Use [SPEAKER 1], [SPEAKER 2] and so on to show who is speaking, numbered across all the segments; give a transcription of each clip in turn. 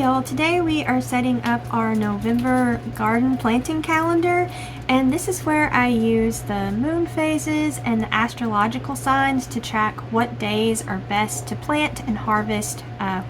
[SPEAKER 1] y'all, today we are setting up our November garden planting calendar, and this is where I use the moon phases and the astrological signs to track what days are best to plant and harvest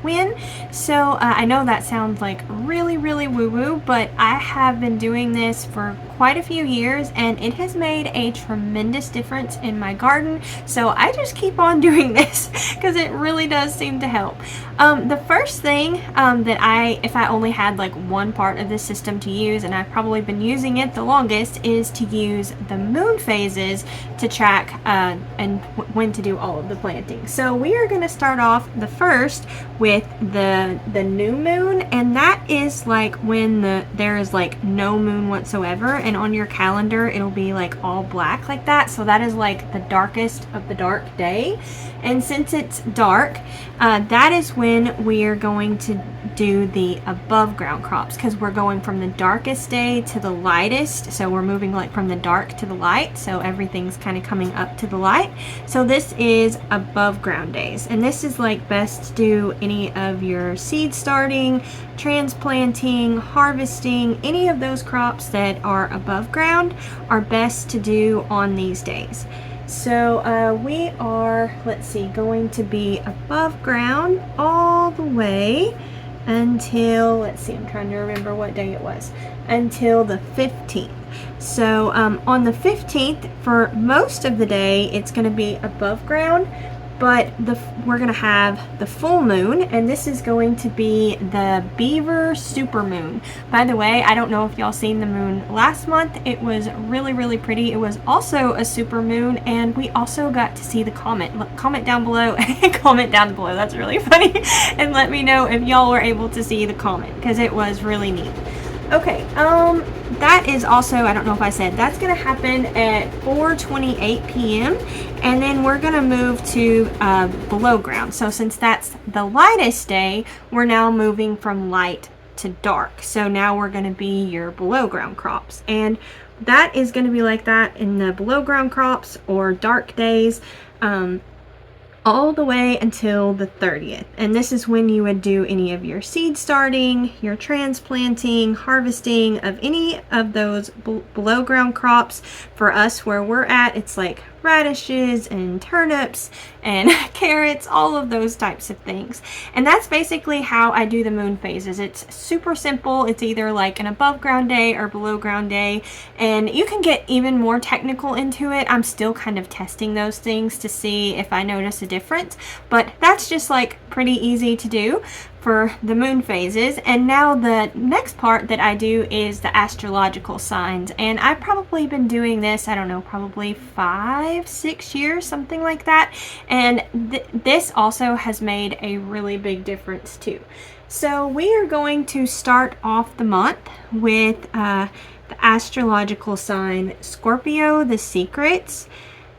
[SPEAKER 1] when. So I know that sounds like really woo-woo, but I have been doing this for quite a few years and it has made a tremendous difference in my garden, so I just keep on doing this because it really does seem to help. The first thing that if I only had like one part of this system to use, and I've probably been using it the longest, is to use the moon phases to track and when to do all of the planting. So we are going to start off the first with the new moon, and that is like when there is like no moon whatsoever, and on your calendar it'll be like all black like that. So that is like the darkest of the dark day, and since it's dark, that is when we are going to do the above ground crops, because we're going from the darkest day to the lightest. So we're moving like from the dark to the light, so everything's kind of coming up to the light. So this is above ground days, and this is like best to do any of your seed starting, transplanting, harvesting. Any of those crops that are above ground are best to do on these days. So we are, let's see, going to be above ground all the way until, let's see, I'm trying to remember what day it was, until the 15th. So on the 15th, for most of the day, it's going to be above ground, but we're going to have the full moon, and this is going to be the Beaver supermoon. By the way, I don't know if y'all seen the moon last month. It was really pretty. It was also a supermoon, and we also got to see the comet. Comment down below. Comment down below. That's really funny. And let me know if y'all were able to see the comet, because it was really neat. Okay, that is also, I don't know if I said, that's going to happen at 4:28 p.m. and then we're going to move to below ground. So since that's the lightest day, we're now moving from light to dark. So now we're going to be your below ground crops, and that is going to be like that in the below ground crops or dark days all the way until the 30th. And this is when you would do any of your seed starting, your transplanting, harvesting of any of those below ground crops. For us, where we're at, it's like radishes and turnips and carrots, all of those types of things. And that's basically how I do the moon phases. It's super simple. It's either like an above ground day or below ground day, and you can get even more technical into it. I'm still kind of testing those things to see if I notice a difference, but that's just like pretty easy to do for the moon phases. And now the next part that I do is the astrological signs, and I've probably been doing this, I don't know, probably 5-6 years, something like that, and this also has made a really big difference too. So we are going to start off the month with the astrological sign Scorpio, the secrets.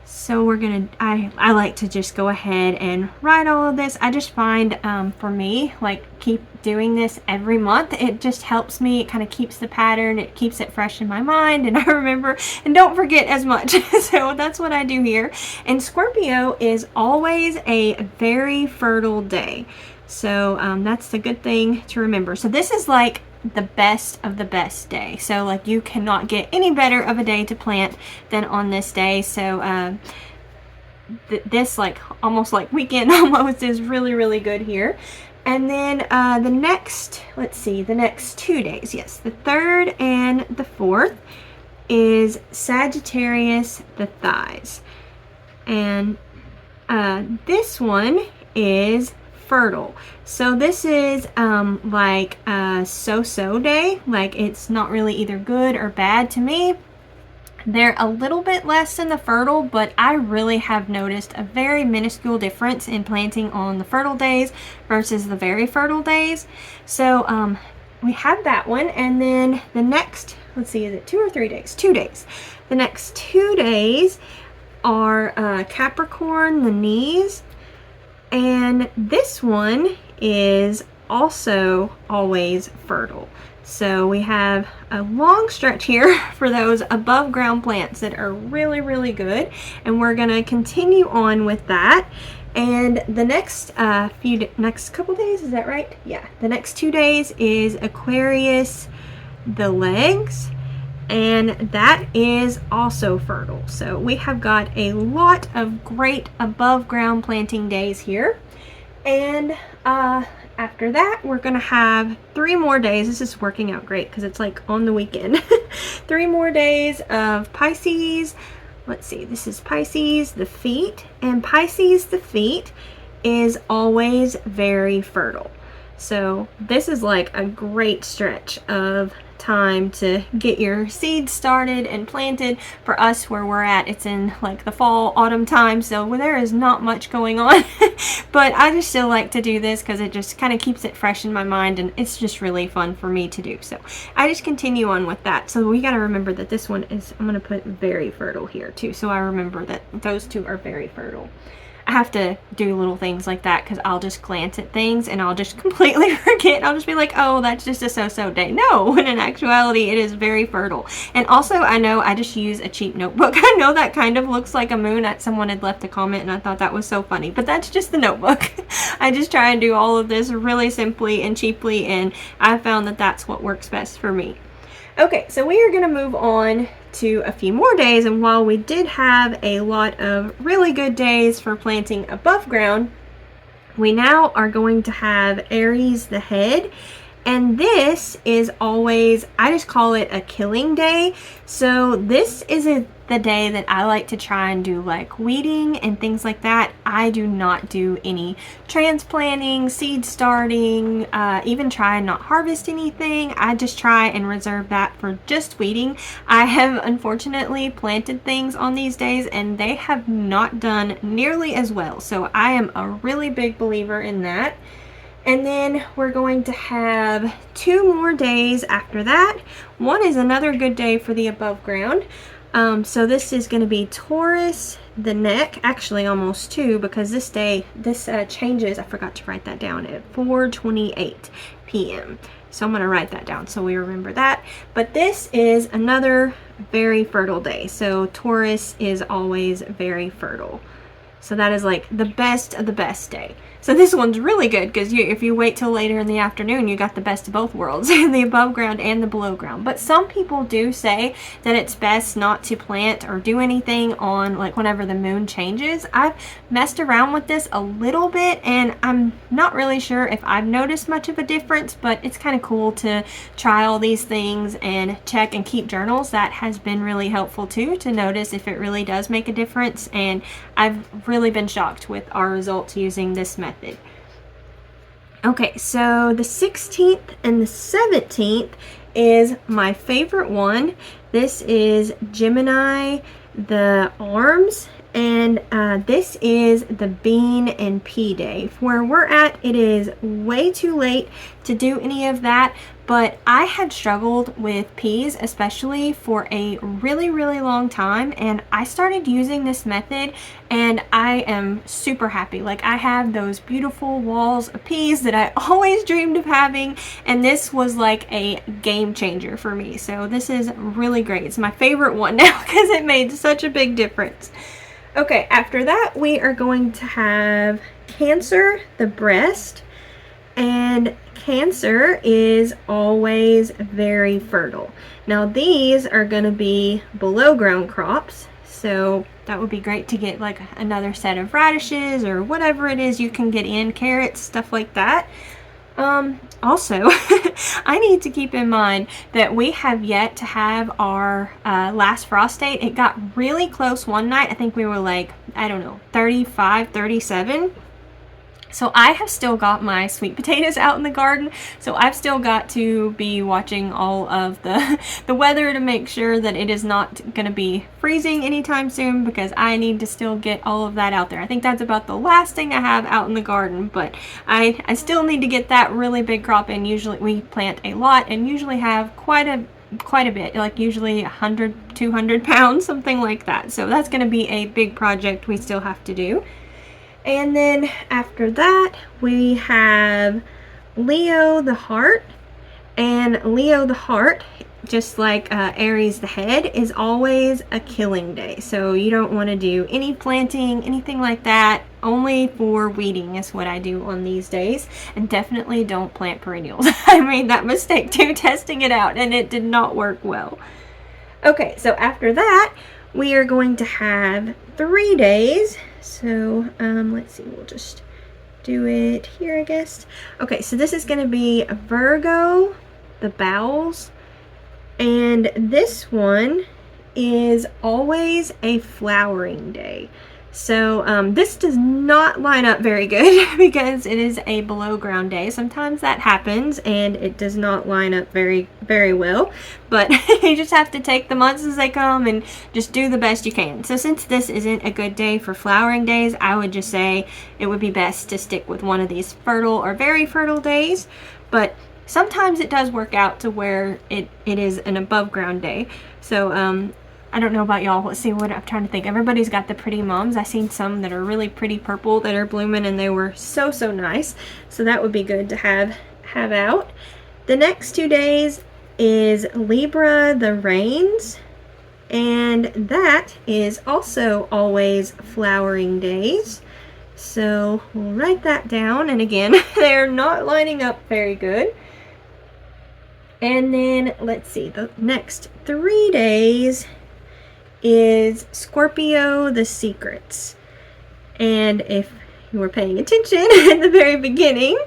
[SPEAKER 1] So we're gonna, I like to just go ahead and write all of this. I just find for me, like, keep doing this every month. It just helps me. It kind of keeps the pattern. It keeps it fresh in my mind, and I remember and don't forget as much. So that's what I do here. And Scorpio is always a very fertile day. So that's the good thing to remember. So this is like the best of the best day. So like you cannot get any better of a day to plant than on this day. So this like almost like weekend almost is really good here. And then the next, let's see, the next 2 days, yes, the 3rd and the 4th is Sagittarius, the thighs. And this one is fertile. So this is like a so-so day. Like it's not really either good or bad to me. They're a little bit less than the fertile, but I really have noticed a very minuscule difference in planting on the fertile days versus the very fertile days. So we have that one, and then the next, let's see, is it 2 or 3 days? 2 days. The next 2 days are Capricorn, the knees, and this one is also always fertile. So we have a long stretch here for those above ground plants that are really good, and we're going to continue on with that. And the next next couple days, is that right? Yeah, the next 2 days is Aquarius, the legs, and that is also fertile. So we have got a lot of great above ground planting days here. And after that, we're gonna have 3 more days. This is working out great because it's like on the weekend. 3 more days of Pisces. Let's see, this is Pisces, the feet, and Pisces, the feet is always very fertile. So this is like a great stretch of time to get your seeds started and planted. For us, where we're at, it's in like the fall, autumn time, so there is not much going on. But I just still like to do this because it just kind of keeps it fresh in my mind, and it's just really fun for me to do. So I just continue on with that. So we got to remember that this one is, I'm going to put very fertile here too, so I remember that those two are very fertile. I have to do little things like that because I'll just glance at things and I'll just completely forget. I'll just be like, oh, that's just a so-so day. No, when in actuality, it is very fertile. And also, I know I just use a cheap notebook. I know that kind of looks like a moon. Someone had left a comment and I thought that was so funny, but that's just the notebook. I just try and do all of this really simply and cheaply, and I found that that's what works best for me. Okay, so we are going to move on to a few more days, and while we did have a lot of really good days for planting above ground, we now are going to have Aries the head, and this is always, I just call it a killing day. So this is the day that I like to try and do like weeding and things like that. I do not do any transplanting, seed starting, even try and not harvest anything. I just try and reserve that for just weeding. I have unfortunately planted things on these days and they have not done nearly as well. So I am a really big believer in that. And then we're going to have 2 more days after that. One is another good day for the above ground. So this is going to be Taurus, the neck, actually almost 2, because this day, this changes, I forgot to write that down, at 4:28 p.m. So I'm going to write that down so we remember that. But this is another very fertile day. So Taurus is always very fertile. So that is like the best of the best day. So this one's really good because if you wait till later in the afternoon, you got the best of both worlds, the above ground and the below ground. But some people do say that it's best not to plant or do anything on like whenever the moon changes. I've messed around with this a little bit and I'm not really sure if I've noticed much of a difference, but it's kind of cool to try all these things and check and keep journals. That has been really helpful too, to notice if it really does make a difference. And I've really been shocked with our results using this method. Okay, so the 16th and the 17th is my favorite one. This is Gemini, the arms, and this is the bean and pea day. Where we're at, it is way too late to do any of that, but I had struggled with peas especially for a really long time, and I started using this method and I am super happy. Like, I have those beautiful walls of peas that I always dreamed of having, and this was like a game changer for me. So this is really great. It's my favorite one now because it made such a big difference. Okay, after that we are going to have Cancer, the breast, and Cancer is always very fertile. Now these are going to be below ground crops, so that would be great to get like another set of radishes or whatever it is you can get in, carrots, stuff like that. Also, I need to keep in mind that we have yet to have our last frost date. It got really close one night. I think we were like, I don't know, 35, 37. So I have still got my sweet potatoes out in the garden, so I've still got to be watching all of the weather to make sure that it is not going to be freezing anytime soon, because I need to still get all of that out there. I think that's about the last thing I have out in the garden, but I still need to get that really big crop in. Usually we plant a lot and usually have quite a bit, like usually 100, 200 pounds, something like that. So that's going to be a big project we still have to do. And then after that, we have Leo, the heart, And Leo the heart, just like Aries the head, is always a killing day. So you don't want to do any planting, anything like that. Only for weeding is what I do on these days. And definitely don't plant perennials. I made that mistake too, testing it out, and it did not work well. Okay, so after that, we are going to have 3 days. So let's see, we'll just do it here, I guess. Okay, so this is going to be Virgo, the bowels, and this one is always a flowering day. So this does not line up very good because it is a below ground day. Sometimes that happens and it does not line up very well, but you just have to take the months as they come and just do the best you can. So since this isn't a good day for flowering days, I would just say it would be best to stick with one of these fertile or very fertile days. But sometimes it does work out to where it is an above ground day. So I don't know about y'all. Let's see what I'm trying to think. Everybody's got the pretty mums. I've seen some that are really pretty purple that are blooming, and they were so nice. So that would be good to have out. The next 2 days is Libra, the rains, and that is also always flowering days. So we'll write that down, and again, they're not lining up very good. And then let's see, the next 3 days is Scorpio, the secrets. And if you were paying attention in the very beginning,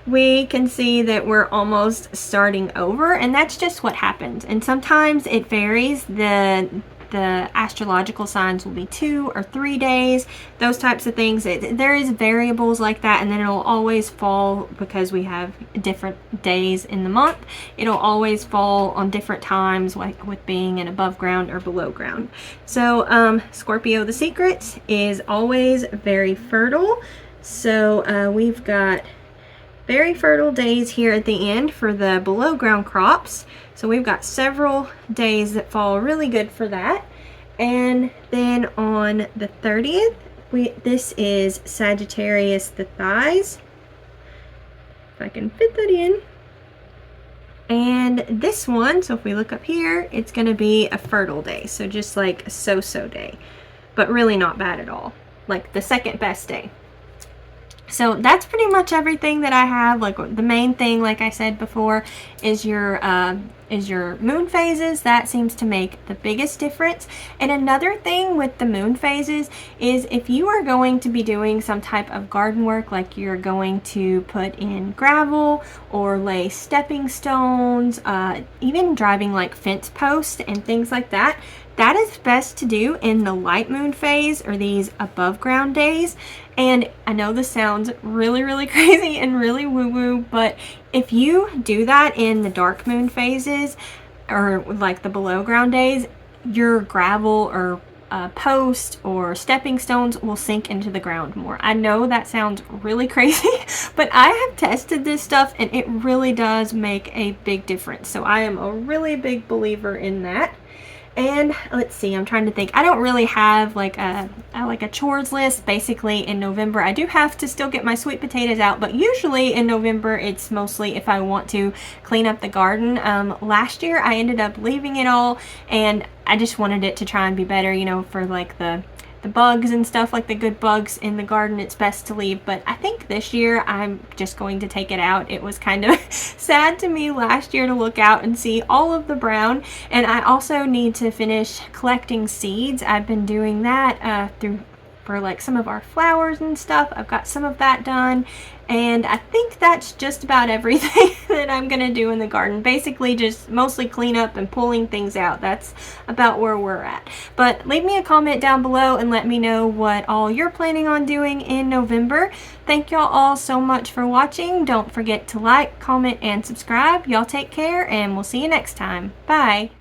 [SPEAKER 1] we can see that we're almost starting over, and that's just what happens. And sometimes it varies. The astrological signs will be 2 or 3 days, those types of things. There is variables like that, and then it'll always fall, because we have different days in the month, it'll always fall on different times, like with being in above ground or below ground. So Scorpio, the secrets, is always very fertile. So we've got very fertile days here at the end for the below ground crops. So we've got several days that fall really good for that. And then on the 30th, this is Sagittarius, the thighs. If I can fit that in. And this one, so if we look up here, it's going to be a fertile day. So just like a so-so day, but really not bad at all. Like the second best day. So that's pretty much everything that I have. Like the main thing, like I said before, is your moon phases. That seems to make the biggest difference. And another thing with the moon phases is if you are going to be doing some type of garden work, like you're going to put in gravel or lay stepping stones, even driving like fence posts and things like that, that is best to do in the light moon phase or these above ground days. And I know this sounds really crazy and really woo-woo, but if you do that in the dark moon phases or like the below ground days, your gravel or post or stepping stones will sink into the ground more. I know that sounds really crazy, but I have tested this stuff and it really does make a big difference. So I am a really big believer in that. And let's see, I'm trying to think. I don't really have like a chores list. Basically in November I do have to still get my sweet potatoes out, but usually in November it's mostly if I want to clean up the garden. Last year I ended up leaving it all, and I just wanted it to try and be better, you know, for like the bugs and stuff, like the good bugs in the garden, it's best to leave. But I think this year I'm just going to take it out. It was kind of sad to me last year to look out and see all of the brown. And I also need to finish collecting seeds. I've been doing that for like some of our flowers and stuff. I've got some of that done, and I think that's just about everything that I'm gonna do in the garden. Basically just mostly clean up and pulling things out. That's about where we're at. But leave me a comment down below and let me know what all you're planning on doing in November. Thank y'all all so much for watching. Don't forget to like, comment, and subscribe. Y'all take care, and we'll see you next time. Bye.